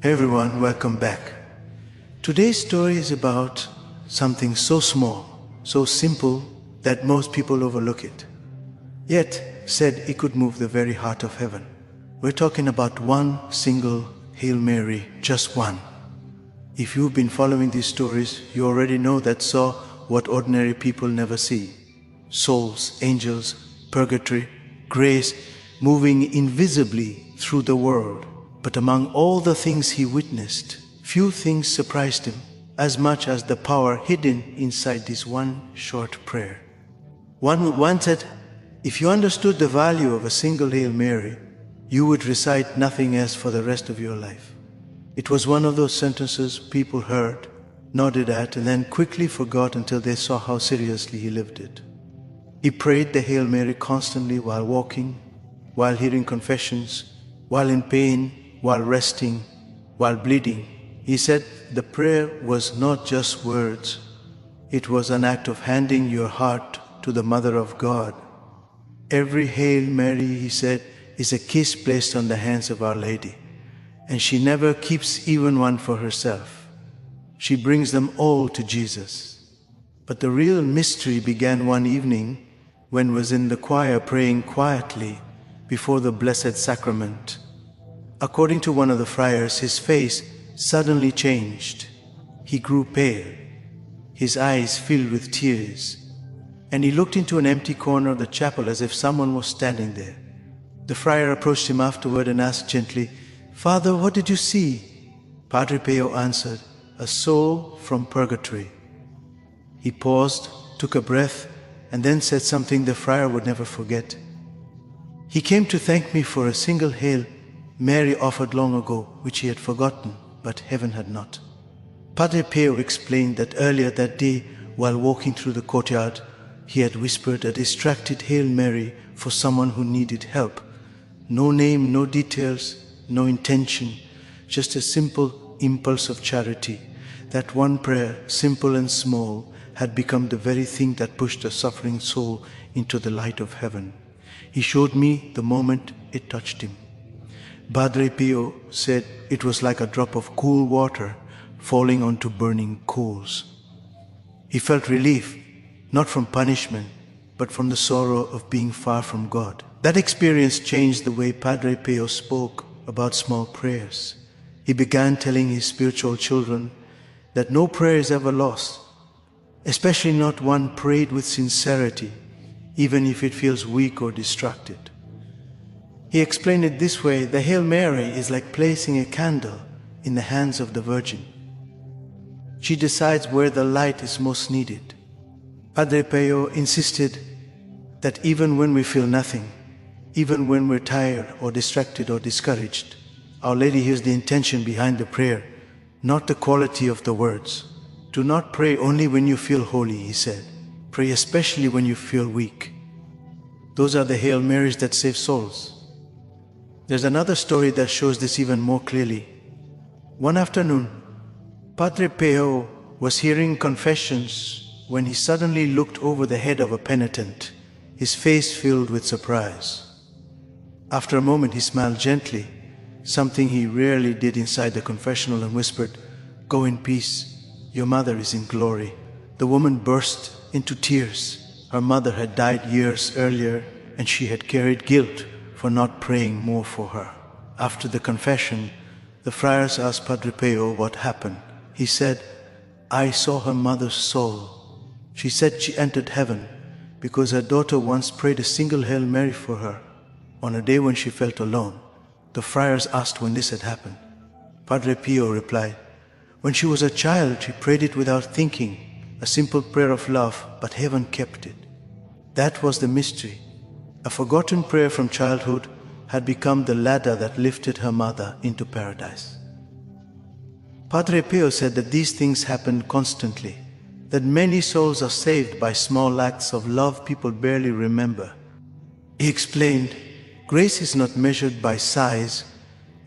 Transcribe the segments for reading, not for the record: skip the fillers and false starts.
Hey everyone, welcome back. Today's story is about something so small, so simple that most people overlook it. Yet, said it could move the very heart of heaven. We're talking about one single Hail Mary, just one. If you've been following these stories, you already know that saw what ordinary people never see. Souls, angels, purgatory, grace, moving invisibly through the world. But among all the things he witnessed, few things surprised him as much as the power hidden inside this one short prayer. One once said, if you understood the value of a single Hail Mary, you would recite nothing else for the rest of your life. It was one of those sentences people heard, nodded at, and then quickly forgot until they saw how seriously he lived it. He prayed the Hail Mary constantly while walking, while hearing confessions, while in pain, while resting, while bleeding. He said the prayer was not just words. It was an act of handing your heart to the Mother of God. Every Hail Mary, he said, is a kiss placed on the hands of Our Lady, and she never keeps even one for herself. She brings them all to Jesus. But the real mystery began one evening when was in the choir praying quietly before the Blessed Sacrament. According to one of the friars, his face suddenly changed. He grew pale, his eyes filled with tears, and he looked into an empty corner of the chapel as if someone was standing there. The friar approached him afterward and asked gently, "Father, what did you see?" Padre Pio answered, "A soul from purgatory." He paused, took a breath, and then said something the friar would never forget. "He came to thank me for a single Hail Mary offered long ago, which he had forgotten, but heaven had not." Padre Pio explained that earlier that day, while walking through the courtyard, he had whispered a distracted Hail Mary for someone who needed help. No name, no details, no intention, just a simple impulse of charity. That one prayer, simple and small, had become the very thing that pushed a suffering soul into the light of heaven. He showed me the moment it touched him. Padre Pio said it was like a drop of cool water falling onto burning coals. He felt relief, not from punishment, but from the sorrow of being far from God. That experience changed the way Padre Pio spoke about small prayers. He began telling his spiritual children that no prayer is ever lost, especially not one prayed with sincerity, even if it feels weak or distracted. He explained it this way: the Hail Mary is like placing a candle in the hands of the Virgin. She decides where the light is most needed. Padre Pio insisted that even when we feel nothing, even when we're tired or distracted or discouraged, Our Lady hears the intention behind the prayer, not the quality of the words. Do not pray only when you feel holy, he said. Pray especially when you feel weak. Those are the Hail Marys that save souls. There's another story that shows this even more clearly. One afternoon, Padre Pio was hearing confessions when he suddenly looked over the head of a penitent, his face filled with surprise. After a moment, he smiled gently, something he rarely did inside the confessional, and whispered, "Go in peace, your mother is in glory." The woman burst into tears. Her mother had died years earlier, and she had carried guilt for not praying more for her. After the confession, the friars asked Padre Pio what happened. He said, "I saw her mother's soul. She said she entered heaven because her daughter once prayed a single Hail Mary for her on a day when she felt alone." The friars asked when this had happened. Padre Pio replied, "When she was a child, she prayed it without thinking, a simple prayer of love, but heaven kept it." That was the mystery. A forgotten prayer from childhood had become the ladder that lifted her mother into paradise. Padre Pio said that these things happen constantly, that many souls are saved by small acts of love people barely remember. He explained, grace is not measured by size,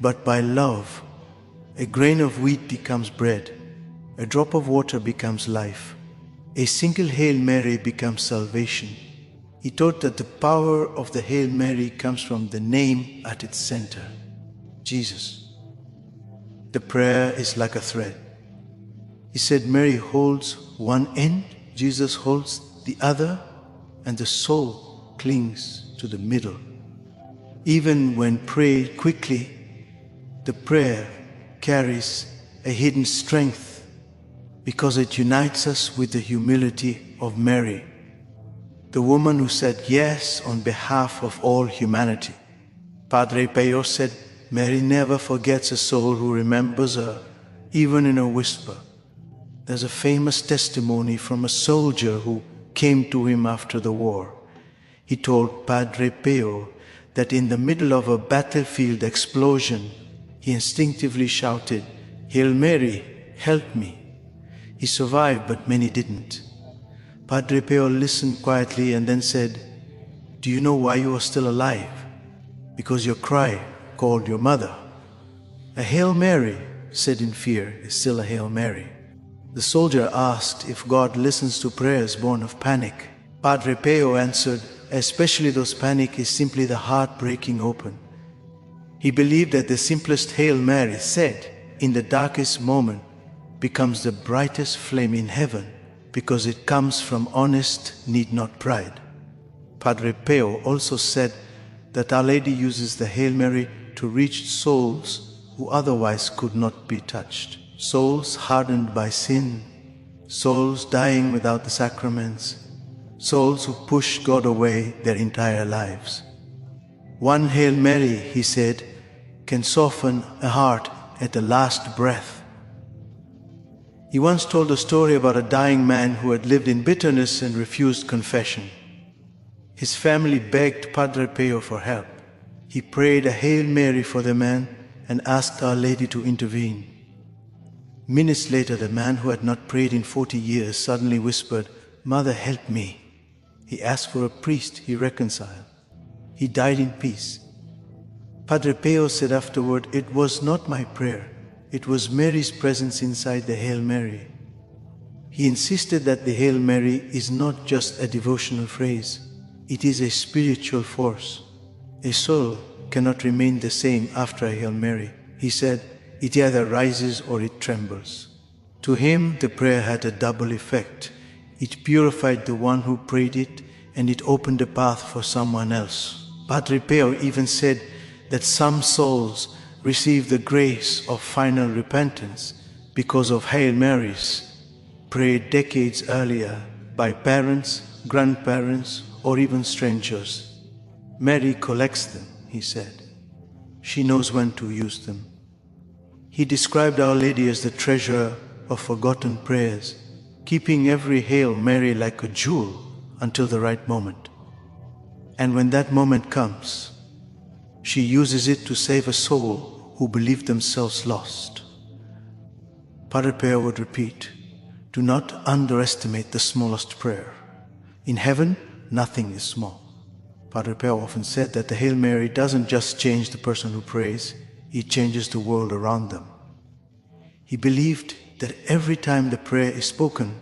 but by love. A grain of wheat becomes bread. A drop of water becomes life. A single Hail Mary becomes salvation. He taught that the power of the Hail Mary comes from the name at its center, Jesus. The prayer is like a thread. He said Mary holds one end, Jesus holds the other, and the soul clings to the middle. Even when prayed quickly, the prayer carries a hidden strength because it unites us with the humility of Mary, the woman who said yes on behalf of all humanity. Padre Pio said, Mary never forgets a soul who remembers her, even in a whisper. There's a famous testimony from a soldier who came to him after the war. He told Padre Pio that in the middle of a battlefield explosion, he instinctively shouted, Hail Mary, help me. He survived, but many didn't. Padre Pio listened quietly and then said, Do you know why you are still alive? Because your cry called your mother. A Hail Mary, said in fear, is still a Hail Mary. The soldier asked if God listens to prayers born of panic. Padre Pio answered, especially those panic is simply the heart breaking open. He believed that the simplest Hail Mary said in the darkest moment becomes the brightest flame in heaven because it comes from honest need, not pride. Padre Pio also said that Our Lady uses the Hail Mary to reach souls who otherwise could not be touched. Souls hardened by sin, souls dying without the sacraments, souls who push God away their entire lives. One Hail Mary, he said, can soften a heart at the last breath. He once told a story about a dying man who had lived in bitterness and refused confession. His family begged Padre Pio for help. He prayed a Hail Mary for the man and asked Our Lady to intervene. Minutes later, the man who had not prayed in 40 years suddenly whispered, Mother, help me. He asked for a priest. He reconciled. He died in peace. Padre Pio said afterward, It was not my prayer. It was Mary's presence inside the Hail Mary. He insisted that the Hail Mary is not just a devotional phrase. It is a spiritual force. A soul cannot remain the same after a Hail Mary. He said, it either rises or it trembles. To him, the prayer had a double effect. It purified the one who prayed it, and it opened a path for someone else. Padre Pio even said that some souls receive the grace of final repentance because of Hail Marys prayed decades earlier by parents, grandparents, or even strangers. Mary collects them, he said. She knows when to use them. He described Our Lady as the treasurer of forgotten prayers, keeping every Hail Mary like a jewel until the right moment. And when that moment comes, she uses it to save a soul who believed themselves lost. Padre Pio would repeat, do not underestimate the smallest prayer. In heaven, nothing is small. Padre Pio often said that the Hail Mary doesn't just change the person who prays, it changes the world around them. He believed that every time the prayer is spoken,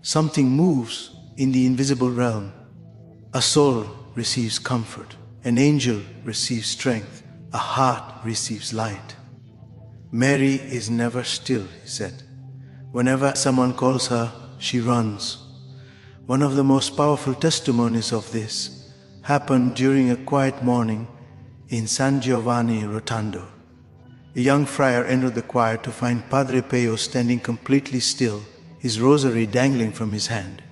something moves in the invisible realm. A soul receives comfort, an angel receives strength, a heart receives light. Mary is never still, he said. Whenever someone calls her, she runs. One of the most powerful testimonies of this happened during a quiet morning in San Giovanni Rotondo. A young friar entered the choir to find Padre Pio standing completely still, his rosary dangling from his hand.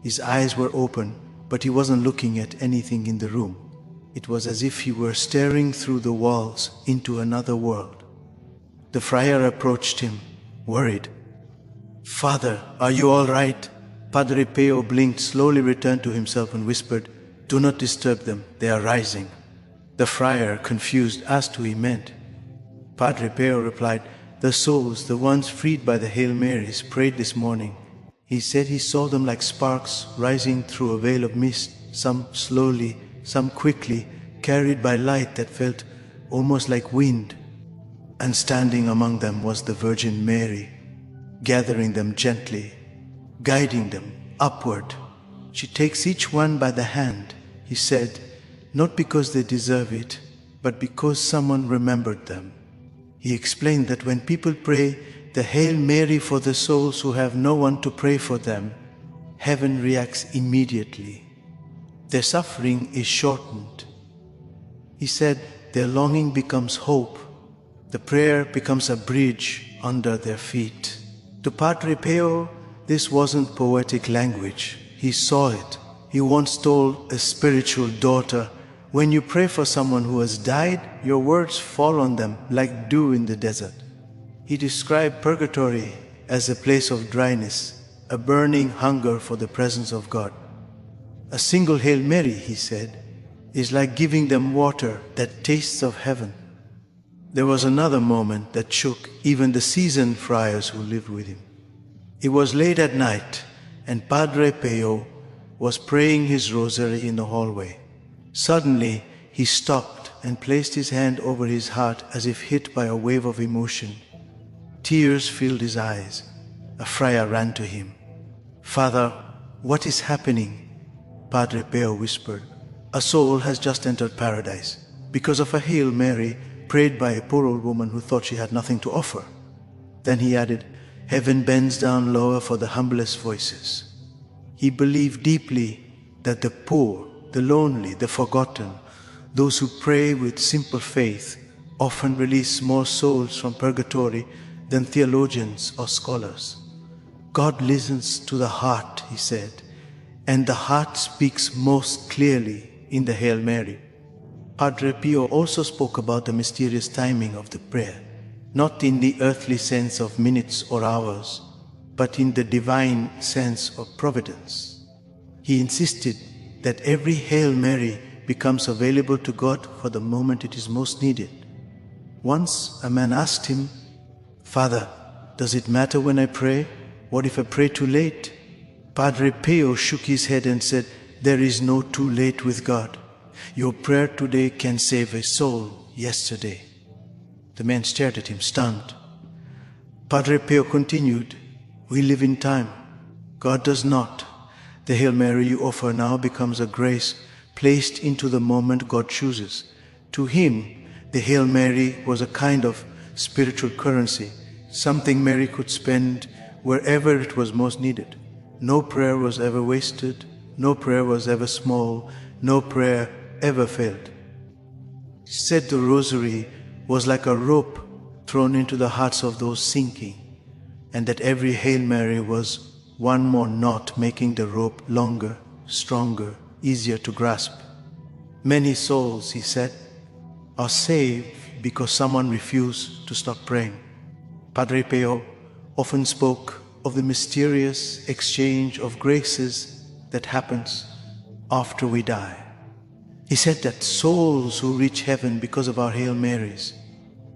His eyes were open, but he wasn't looking at anything in the room. It was as if he were staring through the walls into another world. The friar approached him, worried. Father, are you all right? Padre Pio blinked, slowly returned to himself and whispered, do not disturb them, they are rising. The friar, confused, asked who he meant. Padre Pio replied, the souls, the ones freed by the Hail Marys, prayed this morning. He said he saw them like sparks rising through a veil of mist, some slowly, some quickly, carried by light that felt almost like wind. And standing among them was the Virgin Mary, gathering them gently, guiding them upward. She takes each one by the hand, he said, not because they deserve it, but because someone remembered them. He explained that when people pray the Hail Mary for the souls who have no one to pray for them, heaven reacts immediately. Their suffering is shortened. He said their longing becomes hope. The prayer becomes a bridge under their feet. To Padre Pio, this wasn't poetic language. He saw it. He once told a spiritual daughter, "When you pray for someone who has died, your words fall on them like dew in the desert." He described purgatory as a place of dryness, a burning hunger for the presence of God. A single Hail Mary, he said, is like giving them water that tastes of heaven. There was another moment that shook even the seasoned friars who lived with him. It was late at night, and Padre Pio was praying his rosary in the hallway. Suddenly, he stopped and placed his hand over his heart as if hit by a wave of emotion. Tears filled his eyes. A friar ran to him. "Father, what is happening?" Padre Pio whispered. "A soul has just entered paradise because of a Hail Mary prayed by a poor old woman who thought she had nothing to offer." Then he added, "Heaven bends down lower for the humblest voices." He believed deeply that the poor, the lonely, the forgotten, those who pray with simple faith, often release more souls from purgatory than theologians or scholars. God listens to the heart, he said, and the heart speaks most clearly in the Hail Mary. Padre Pio also spoke about the mysterious timing of the prayer, not in the earthly sense of minutes or hours, but in the divine sense of providence. He insisted that every Hail Mary becomes available to God for the moment it is most needed. Once a man asked him, "Father, does it matter when I pray? What if I pray too late?" Padre Pio shook his head and said, "There is no too late with God. Your prayer today can save a soul yesterday." The man stared at him, stunned. Padre Pio continued, "We live in time. God does not. The Hail Mary you offer now becomes a grace placed into the moment God chooses. To him, the Hail Mary was a kind of spiritual currency, something Mary could spend wherever it was most needed. No prayer was ever wasted, no prayer was ever small, no prayer ever failed." He said the Rosary was like a rope thrown into the hearts of those sinking, and that every Hail Mary was one more knot making the rope longer, stronger, easier to grasp. Many souls, he said, are saved because someone refused to stop praying. Padre Pio often spoke of the mysterious exchange of graces that happens after we die. He said that souls who reach heaven because of our Hail Marys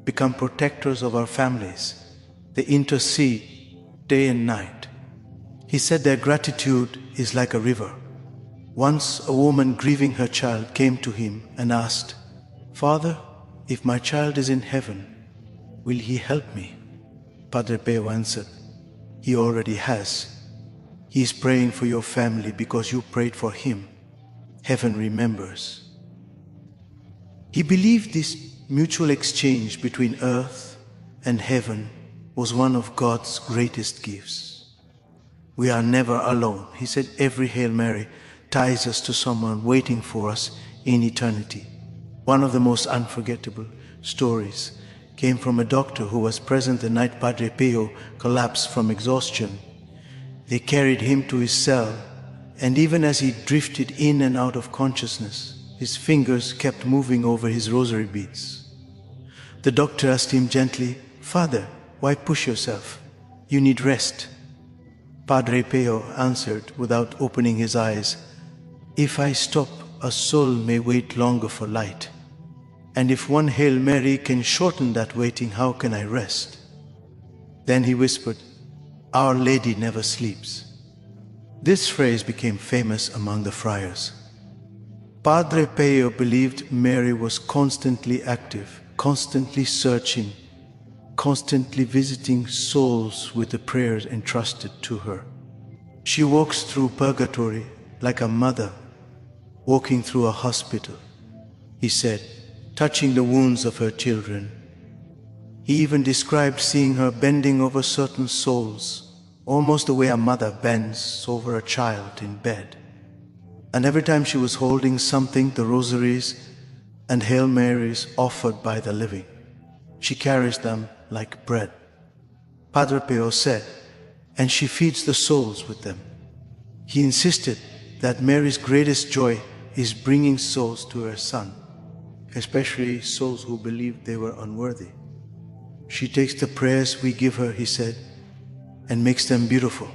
become protectors of our families. They intercede day and night. He said their gratitude is like a river. Once a woman grieving her child came to him and asked, "Father, if my child is in heaven, will he help me?" Padre Pio answered, "He already has. He is praying for your family because you prayed for him. Heaven remembers." He believed this mutual exchange between earth and heaven was one of God's greatest gifts. We are never alone. He said every Hail Mary ties us to someone waiting for us in eternity. One of the most unforgettable stories came from a doctor who was present the night Padre Pio collapsed from exhaustion. They carried him to his cell, and even as he drifted in and out of consciousness, his fingers kept moving over his rosary beads. The doctor asked him gently, "Father, why push yourself? You need rest." Padre Pio answered without opening his eyes, "If I stop, a soul may wait longer for light. And if one Hail Mary can shorten that waiting, how can I rest?" Then he whispered, "Our Lady never sleeps." This phrase became famous among the friars. Padre Pio believed Mary was constantly active, constantly searching, constantly visiting souls with the prayers entrusted to her. She walks through purgatory like a mother walking through a hospital, he said, touching the wounds of her children, He even described seeing her bending over certain souls, almost the way a mother bends over a child in bed. And every time she was holding something, the rosaries and Hail Marys offered by the living, she carries them like bread. Padre Pio said, and she feeds the souls with them. He insisted that Mary's greatest joy is bringing souls to her Son, especially souls who believed they were unworthy. She takes the prayers we give her, he said, and makes them beautiful.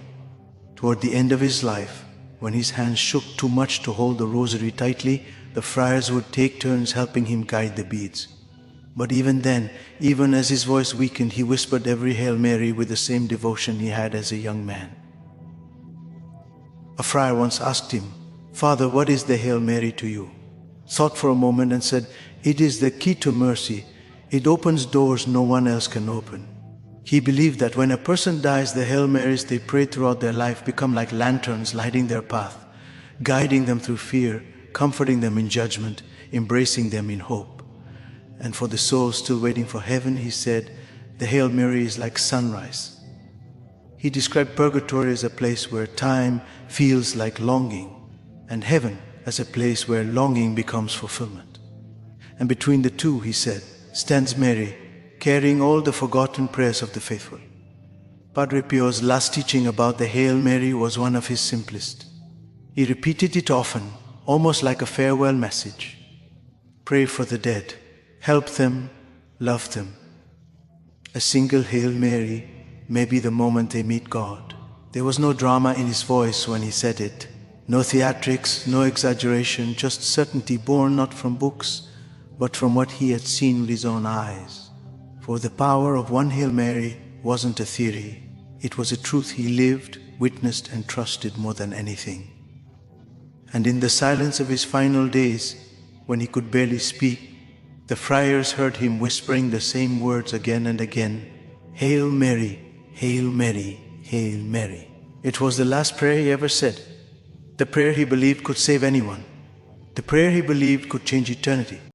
Toward the end of his life, when his hands shook too much to hold the rosary tightly, the friars would take turns helping him guide the beads. But even then, even as his voice weakened, he whispered every Hail Mary with the same devotion he had as a young man. A friar once asked him, "Father, what is the Hail Mary to you?" Thought for a moment and said, "It is the key to mercy. It opens doors no one else can open." He believed that when a person dies, the Hail Marys they pray throughout their life become like lanterns lighting their path, guiding them through fear, comforting them in judgment, embracing them in hope. And for the souls still waiting for heaven, he said, the Hail Mary is like sunrise. He described purgatory as a place where time feels like longing, and heaven as a place where longing becomes fulfillment. And between the two, he said, stands Mary, carrying all the forgotten prayers of the faithful. Padre Pio's last teaching about the Hail Mary was one of his simplest. He repeated it often, almost like a farewell message. Pray for the dead, help them, love them. A single Hail Mary may be the moment they meet God. There was no drama in his voice when he said it. No theatrics, no exaggeration, just certainty born not from books, but from what he had seen with his own eyes. For the power of one Hail Mary wasn't a theory. It was a truth he lived, witnessed, and trusted more than anything. And in the silence of his final days, when he could barely speak, the friars heard him whispering the same words again and again, Hail Mary, Hail Mary, Hail Mary. It was the last prayer he ever said. The prayer he believed could save anyone. The prayer he believed could change eternity.